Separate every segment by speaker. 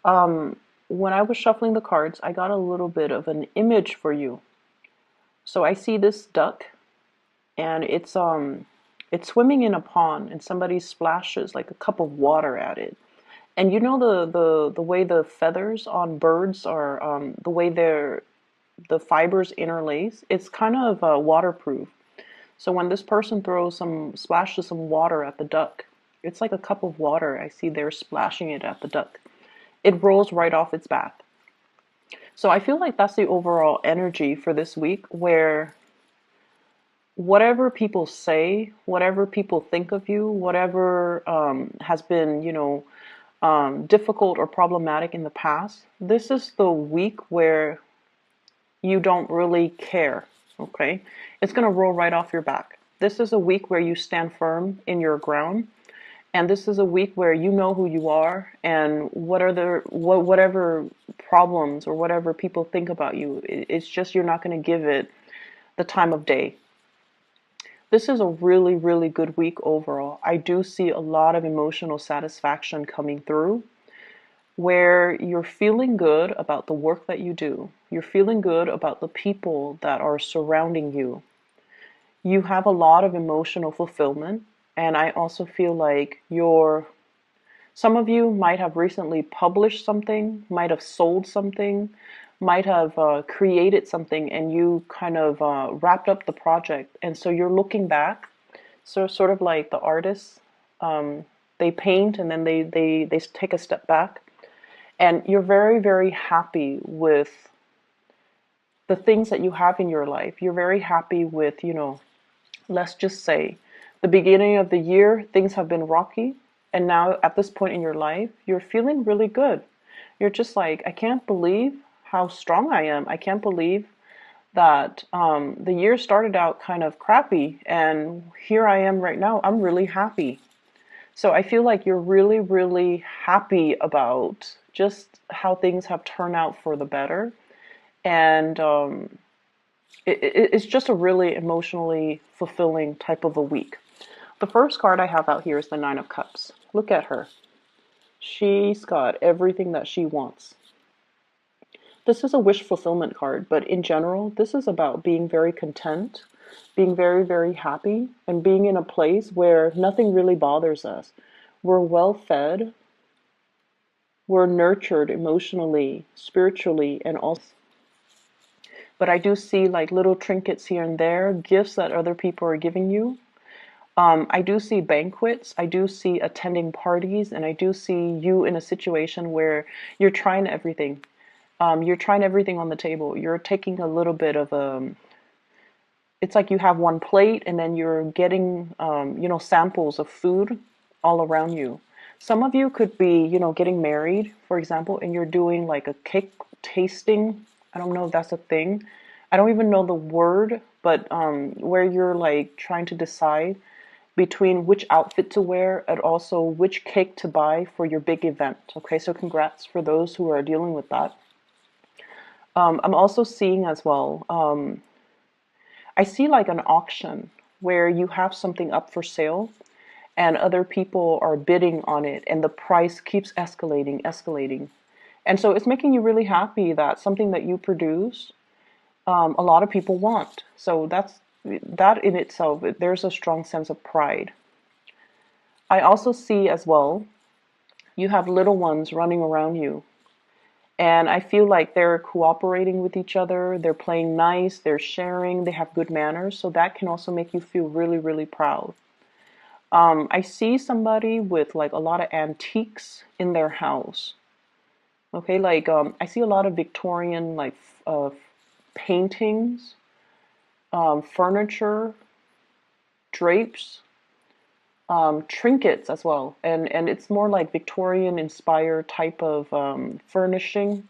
Speaker 1: When I was shuffling the cards, I got a little bit of an image for you. So I see this duck, and it's swimming in a pond, and somebody splashes like a cup of water at it. And you know the way the feathers on birds are, the way the fibers interlace, it's kind of waterproof. So when this person splashes some water at the duck, it's like a cup of water. I see they're splashing it at the duck. It rolls right off its back. So I feel like that's the overall energy for this week, where whatever people say, whatever people think of you, whatever has been, difficult or problematic in the past, this is the week where you don't really care, okay? It's going to roll right off your back. This is a week where you stand firm in your ground. And this is a week where you know who you are, and whatever problems or whatever people think about you, it's just you're not going to give it the time of day. This is a really, really good week overall. I do see a lot of emotional satisfaction coming through, where you're feeling good about the work that you do. You're feeling good about the people that are surrounding you. You have a lot of emotional fulfillment, and I also feel like some of you might have recently published something, might have sold something, might have created something, and you kind of wrapped up the project. And so you're looking back, so sort of like the artists, they paint and then they take a step back, and you're very, very happy with the things that you have in your life. You're very happy with, let's just say, the beginning of the year, things have been rocky. And now at this point in your life, you're feeling really good. You're just like, I can't believe how strong I am. I can't believe that the year started out kind of crappy. And here I am right now. I'm really happy. So I feel like you're really, really happy about just how things have turned out for the better. And it's just a really emotionally fulfilling type of a week. The first card I have out here is the Nine of Cups. Look at her. She's got everything that she wants. This is a wish fulfillment card, but in general, this is about being very content, being very, very happy, and being in a place where nothing really bothers us. We're well fed, we're nurtured emotionally, spiritually, and also. But I do see like little trinkets here and there, gifts that other people are giving you. I do see banquets, I do see attending parties, and I do see you in a situation where you're trying everything. You're trying everything on the table. You're taking a little bit of it's like you have one plate and then you're getting, samples of food all around you. Some of you could be, getting married, for example, and you're doing like a cake tasting. I don't know if that's a thing. I don't even know the word, but where you're like trying to decide between which outfit to wear and also which cake to buy for your big event. Okay, so congrats for those who are dealing with that. I'm also seeing as well, I see like an auction where you have something up for sale and other people are bidding on it and the price keeps escalating, escalating. And so it's making you really happy that something that you produce, a lot of people want. So that in itself, there's a strong sense of pride. I also see as well, you have little ones running around you. And I feel like they're cooperating with each other, they're playing nice, they're sharing, they have good manners. So that can also make you feel really, really proud. I see somebody with like a lot of antiques in their house. Okay, like I see a lot of Victorian like paintings, furniture, drapes, trinkets as well, and it's more like Victorian inspired type of furnishing,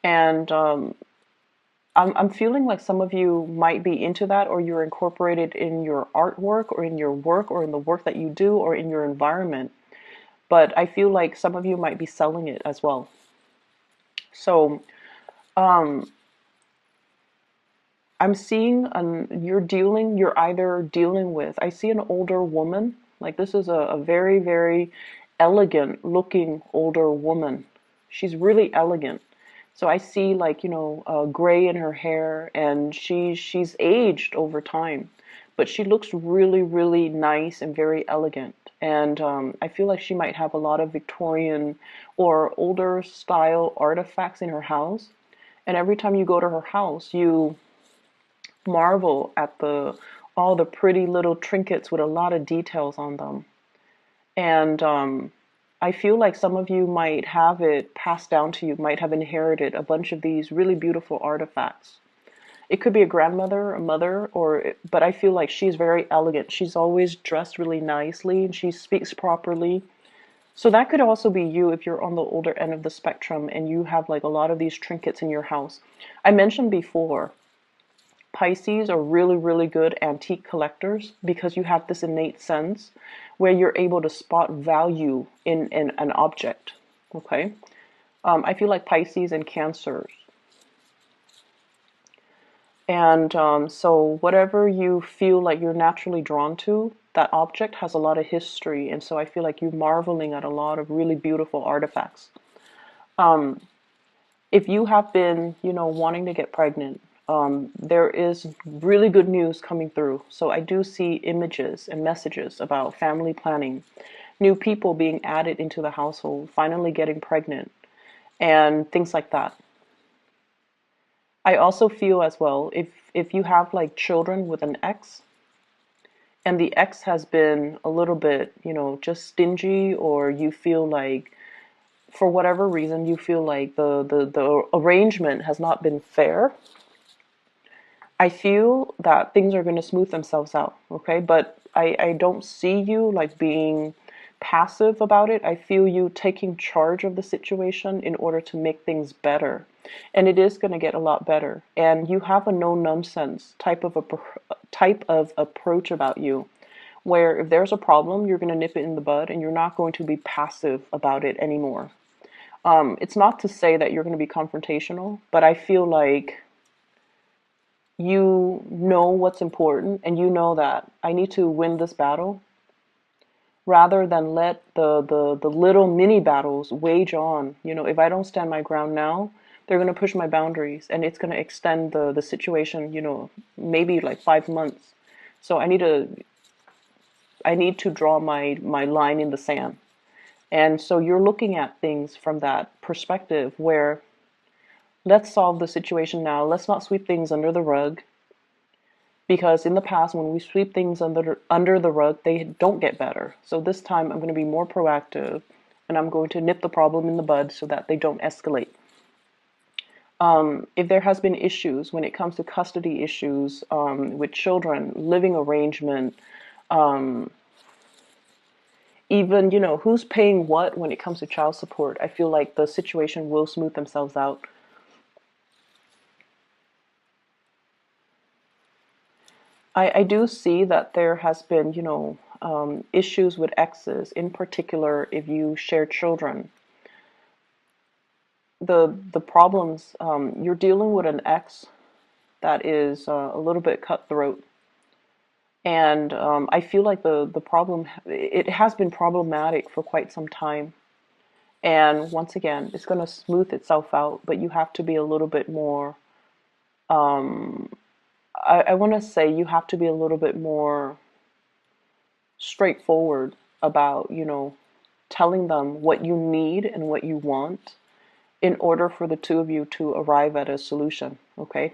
Speaker 1: and I'm feeling like some of you might be into that, or you're incorporated in your artwork, or in your work, or in the work that you do, or in your environment. But I feel like some of you might be selling it as well. So I'm seeing you're either dealing with, I see an older woman, like this is a very, very elegant looking older woman. She's really elegant. So I see like, gray in her hair, and she's aged over time, but she looks really, really nice and very elegant. And I feel like she might have a lot of Victorian or older style artifacts in her house. And every time you go to her house, you marvel at the all the pretty little trinkets with a lot of details on them. And I feel like some of you might have it passed down to you, might have inherited a bunch of these really beautiful artifacts. It could be a grandmother, a mother, but I feel like she's very elegant. She's always dressed really nicely and she speaks properly. So that could also be you if you're on the older end of the spectrum and you have like a lot of these trinkets in your house. I mentioned before, Pisces are really, really good antique collectors because you have this innate sense where you're able to spot value in an object. Okay. I feel like Pisces and Cancers. And so whatever you feel like you're naturally drawn to, that object has a lot of history. And so I feel like you're marveling at a lot of really beautiful artifacts. If you have been, wanting to get pregnant, there is really good news coming through. So I do see images and messages about family planning, new people being added into the household, finally getting pregnant, and things like that. I also feel as well, if you have like children with an ex, and the ex has been a little bit, just stingy, or you feel like for whatever reason you feel like the arrangement has not been fair, I feel that things are going to smooth themselves out, okay? But I don't see you like being passive about it. I feel you taking charge of the situation in order to make things better. And it is going to get a lot better. And you have a no nonsense type of approach about you, where if there's a problem, you're going to nip it in the bud and you're not going to be passive about it anymore. It's not to say that you're going to be confrontational, but I feel like you know what's important and you know that I need to win this battle rather than let the little mini battles wage on. If I don't stand my ground now, they're going to push my boundaries and it's going to extend the situation, maybe like 5 months. So I need to draw my line in the sand. And so you're looking at things from that perspective where let's solve the situation now. Let's not sweep things under the rug. Because in the past, when we sweep things under the rug, they don't get better. So this time I'm going to be more proactive and I'm going to nip the problem in the bud so that they don't escalate. If there has been issues when it comes to custody issues with children, living arrangement, even, who's paying what when it comes to child support, I feel like the situation will smooth themselves out. I do see that there has been, issues with exes, in particular if you share children. The problems, you're dealing with an ex that is a little bit cutthroat. And I feel like the problem, it has been problematic for quite some time. And once again, it's going to smooth itself out, but you have to be a little bit more, I want to say you have to be a little bit more straightforward about, telling them what you need and what you want in order for the two of you to arrive at a solution, okay?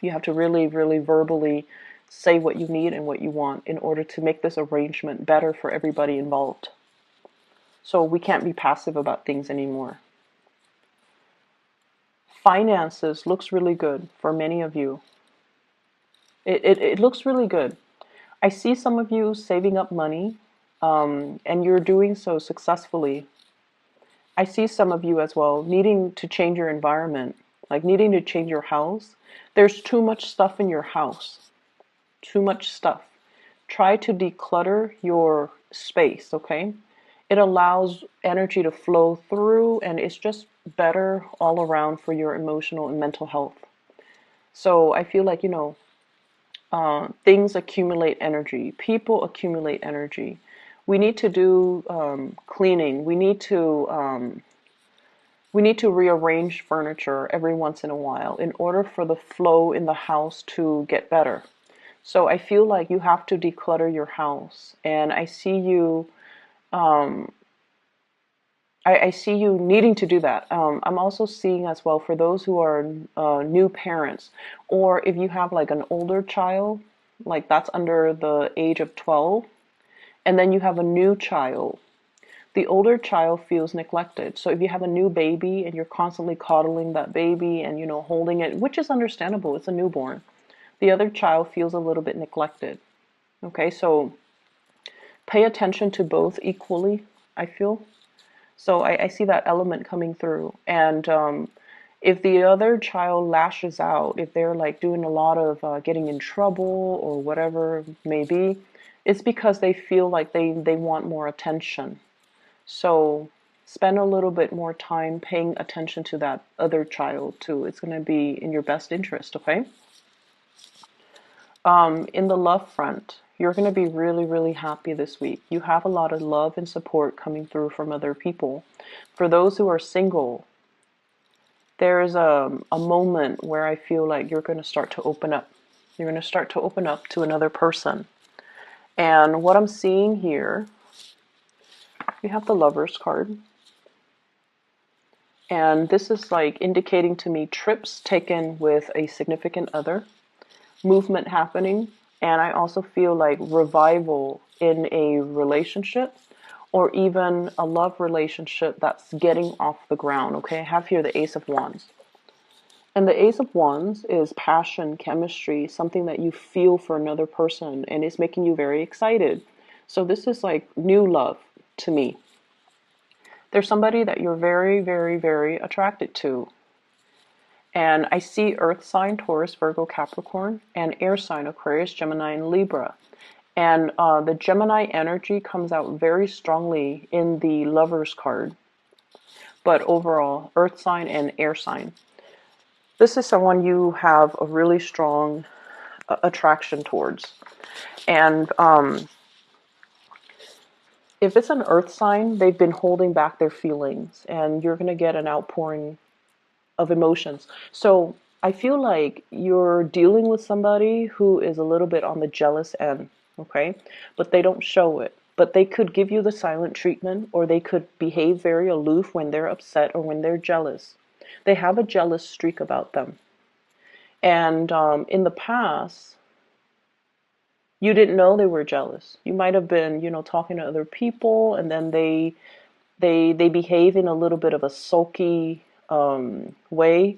Speaker 1: You have to really, really verbally say what you need and what you want in order to make this arrangement better for everybody involved. So we can't be passive about things anymore. Finances looks really good for many of you. It looks really good. I see some of you saving up money, and you're doing so successfully. I see some of you as well needing to change your environment, like needing to change your house. There's too much stuff in your house. Too much stuff. Try to declutter your space, okay? It allows energy to flow through and it's just better all around for your emotional and mental health. So I feel like, things accumulate energy. People accumulate energy. We need to do cleaning. We need to we need to rearrange furniture every once in a while in order for the flow in the house to get better. So I feel like you have to declutter your house, and I see you. Um, I see you needing to do that. I'm also seeing as well for those who are new parents, or if you have like an older child, like that's under the age of 12, and then you have a new child. The older child feels neglected. So if you have a new baby and you're constantly coddling that baby and holding it, which is understandable, it's a newborn. The other child feels a little bit neglected. Okay, so pay attention to both equally, I feel. So I see that element coming through. And if the other child lashes out, if they're like doing a lot of getting in trouble or whatever it may be, it's because they feel like they want more attention. So spend a little bit more time paying attention to that other child too. It's going to be in your best interest, okay? In the love front, you're going to be really, really happy this week. You have a lot of love and support coming through from other people. For those who are single, there's a moment where I feel like you're going to start to open up. You're going to start to open up to another person. And what I'm seeing here, we have the Lovers card. And this is like indicating to me trips taken with a significant other, movement happening, and I also feel like revival in a relationship or even a love relationship that's getting off the ground. Okay, I have here the Ace of Wands. And the Ace of Wands is passion, chemistry, something that you feel for another person and is making you very excited. So this is like new love to me. There's somebody that you're very, very, very attracted to. And I see Earth sign, Taurus, Virgo, Capricorn, and air sign, Aquarius, Gemini, and Libra. And the Gemini energy comes out very strongly in the Lovers card. But overall, Earth sign and air sign. This is someone you have a really strong attraction towards. And if it's an Earth sign, they've been holding back their feelings, and you're going to get an outpouring of emotions. So I feel like you're dealing with somebody who is a little bit on the jealous end, okay? But they don't show it. But they could give you the silent treatment, or they could behave very aloof when they're upset or when they're jealous. They have a jealous streak about them. And in the past, you didn't know they were jealous. You might have been, talking to other people, and then they behave in a little bit of a sulky way.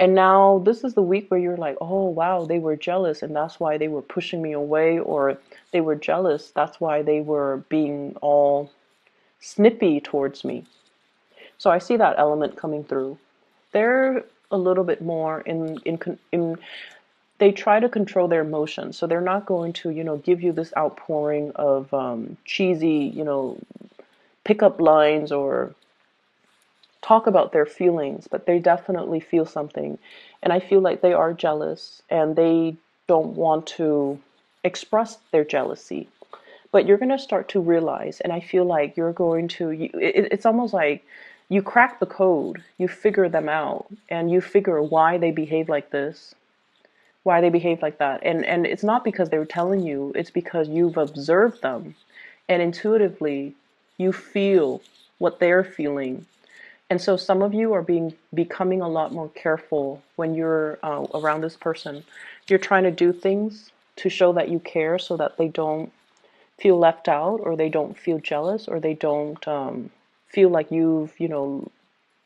Speaker 1: And now this is the week where you're like, oh wow, they were jealous and that's why they were pushing me away, or they were jealous, that's why they were being all snippy towards me. So I see that element coming through. They're a little bit more in they try to control their emotions, so they're not going to give you this outpouring of cheesy pickup lines or talk about their feelings, but they definitely feel something. And I feel like they are jealous and they don't want to express their jealousy. But you're going to start to realize, and I feel like you're going to, it's almost like you crack the code, you figure them out, and you figure why they behave like this, why they behave like that. And it's not because they were telling you, it's because you've observed them. And intuitively, you feel what they're feeling. And so some of you are becoming a lot more careful when you're around this person. You're trying to do things to show that you care so that they don't feel left out, or they don't feel jealous, or they don't feel like you're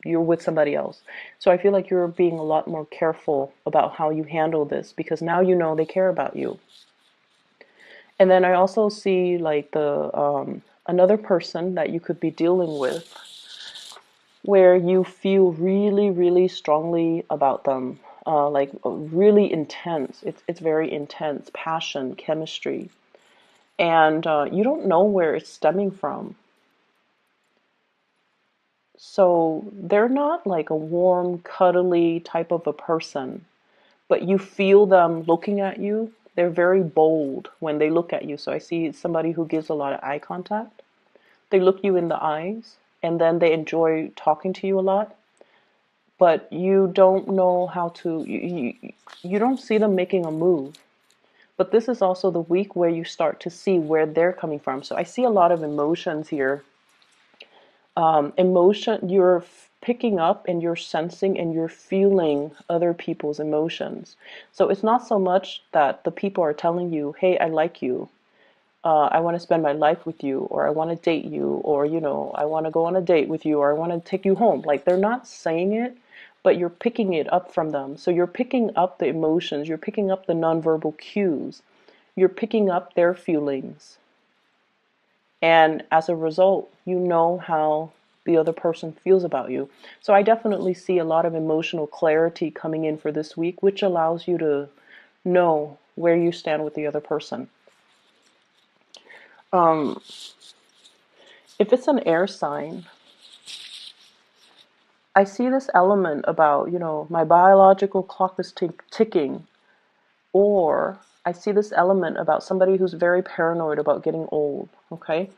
Speaker 1: with somebody else. So I feel like you're being a lot more careful about how you handle this, because now you know they care about you. And then I also see like the another person that you could be dealing with, where you feel really, really strongly about them, like really intense. It's very intense, passion, chemistry, and you don't know where it's stemming from. So they're not like a warm, cuddly type of a person, but you feel them looking at you. They're very bold when they look at you. So I see somebody who gives a lot of eye contact. They look you in the eyes, and then they enjoy talking to you a lot. but you don't know how to, you don't see them making a move. But this is also the week where you start to see where they're coming from. So I see a lot of emotions here. Emotion, you're picking up and you're sensing and you're feeling other people's emotions. So it's not so much that the people are telling you, hey, I like you. I want to spend my life with you, or I want to date you, or, you know, I want to go on a date with you, or I want to take you home. Like, they're not saying it, but you're picking it up from them. So you're picking up the emotions, you're picking up the nonverbal cues, you're picking up their feelings. And as a result, you know how the other person feels about you. So I definitely see a lot of emotional clarity coming in for this week, which allows you to know where you stand with the other person. If it's an air sign, I see this element about, you know, my biological clock is ticking, or I see this element about somebody who's very paranoid about getting old, okay?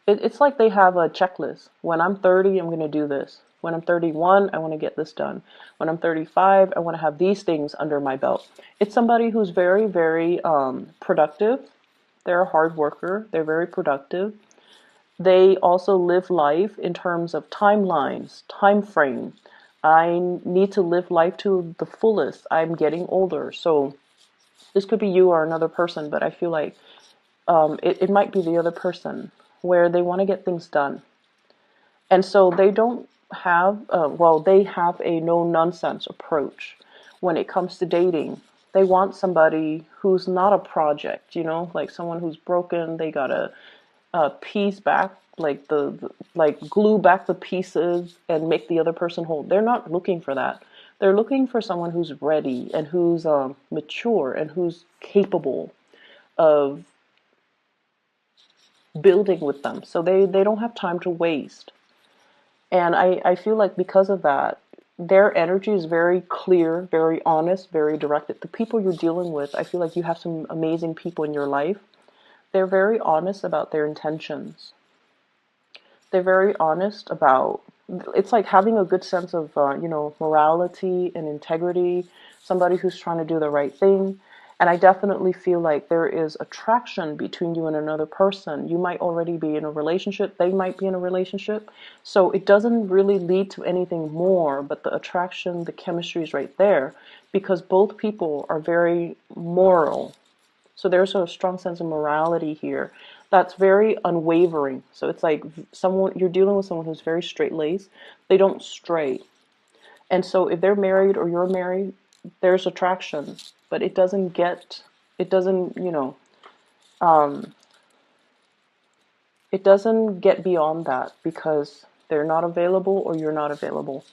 Speaker 1: It's like they have a checklist. When I'm 30, I'm going to do this. When I'm 31, I want to get this done. When I'm 35, I want to have these things under my belt. It's somebody who's very, very productive. They're a hard worker. They're very productive. They also live life in terms of timelines, time frame. I need to live life to the fullest. I'm getting older. So this could be you or another person, but I feel like it might be the other person where they want to get things done. And so they don't have, they have a no-nonsense approach when it comes to dating. They want somebody who's not a project, you know, like someone who's broken. They gotta piece back, like like glue back the pieces and make the other person whole. They're not looking for that. They're looking for someone who's ready and who's mature and who's capable of building with them. So they don't have time to waste. And I feel like because of that, their energy is very clear, very honest, very directed. The people you're dealing with, I feel like you have some amazing people in your life. They're very honest about their intentions. They're very honest about, it's like having a good sense of, morality and integrity, somebody who's trying to do the right thing. And I definitely feel like there is attraction between you and another person. You might already be in a relationship. They might be in a relationship. So it doesn't really lead to anything more, but the attraction, the chemistry is right there because both people are very moral. So there's a strong sense of morality here that's very unwavering. So it's like someone, you're dealing with someone who's very straight-laced. They don't stray. And so if they're married or you're married, there's attraction, but it doesn't, it doesn't get beyond that because they're not available or you're not available.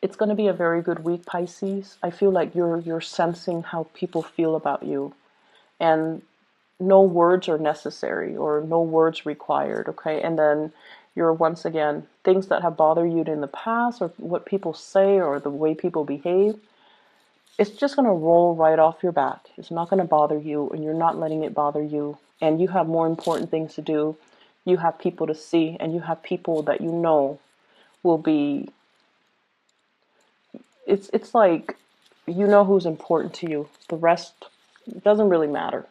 Speaker 1: It's going to be a very good week, Pisces. I feel like you're sensing how people feel about you, and no words are necessary or no words required, okay? And then you're once again, things that have bothered you in the past or what people say or the way people behave, it's just going to roll right off your back. It's not going to bother you, and you're not letting it bother you. And you have more important things to do. You have people to see, and you have people that you know will be, it's like you know who's important to you. The rest doesn't really matter.